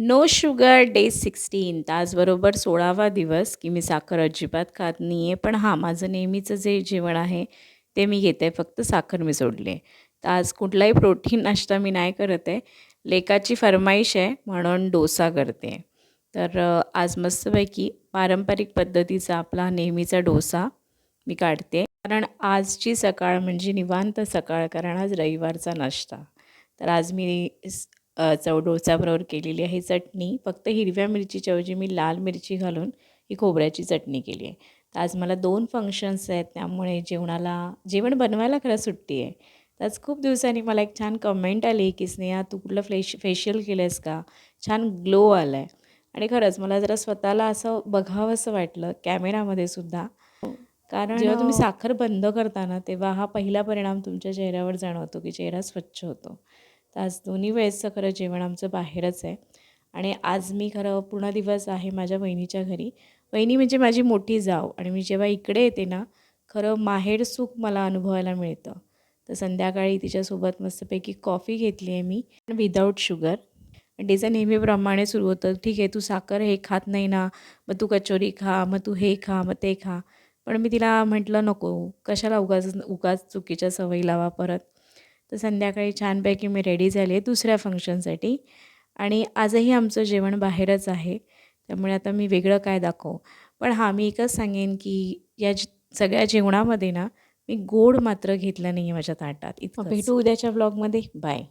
No sugar day 16. त्याचबरोबर 16वा दिवस की मी साखर अजिबात खात नाही आहे. पण हां, माझं नेहमीचं जे जेवण आहे ते मी घेते, फक्त साखर मी सोडली आहे. तर आज कुठलाही प्रोटीन नाश्ता मी नाही करत आहे. लेकाची फर्माईश आहे म्हणून डोसा करते. तर आज मस्तपैकी पारंपरिक पद्धतीचा आपला नेहमीचा डोसा मी काढते. कारण आजची सकाळ म्हणजे निवांत सकाळ, कारण आज रविवारचा नाश्ता. तर आज मी डोसाबरोबर केलेली आहे चटणी. फक्त हिरव्या मिरचीच्या ऐवजी मी लाल मिरची घालून ही खोबऱ्याची चटणी केली आहे. तर आज मला 2 फंक्शन्स आहेत, त्यामुळे जेवण बनवायला खरं सुट्टी आहे. तर आज खूप दिवसांनी मला एक छान कमेंट आली की "स्नेहा, तू कुठलं फेशियल केलं आहेस का? छान ग्लो आला आहे." आणि खरंच मला जरा स्वतःला असं बघावंसं वाटलं कॅमेरामध्ये सुद्धा. कारण जेव्हा तुम्ही साखर बंद करता ना, तेव्हा हा पहिला परिणाम तुमच्या चेहऱ्यावर जाणवतो की चेहरा स्वच्छ होतो. तर आज दोन्ही वेळेसचं खरं जेवण आमचं बाहेरच आहे. आणि आज मी खरं पूर्ण दिवस आहे माझ्या वहिनीच्या घरी. वहिनी म्हणजे माझी मोठी जाव, आणि मी जेव्हा इकडे येते ना, खरं माहेर सुख मला अनुभवायला मिळतं. तर संध्याकाळी तिच्यासोबत मस्तपैकी कॉफी घेतली आहे मी, विदाऊट शुगर. आणि तिचं नेहमीप्रमाणे सुरू होतं, "ठीक आहे, तू साखर हे खात नाही ना, मग तू कचोरी खा, मग तू हे खा, मग ते खा." पण मी तिला म्हटलं, "नको, कशाला उगाच उगाच चुकीच्या सवयी लावा परत." तर संध्याकाळी छानपैकी मी रेडी झाले दुसऱ्या फंक्शनसाठी, आणि आजही आमचं जेवण बाहेरच आहे. त्यामुळे आता मी वेगळं काय दाखवू. पण हां, मी एकच सांगेन की सगळ्या जेवणामध्ये ना, मी गोड मात्र घेतलं नाही आहे माझ्या ताटात. इतकंच. भेटू उद्याच्या व्लॉगमध्ये. बाय.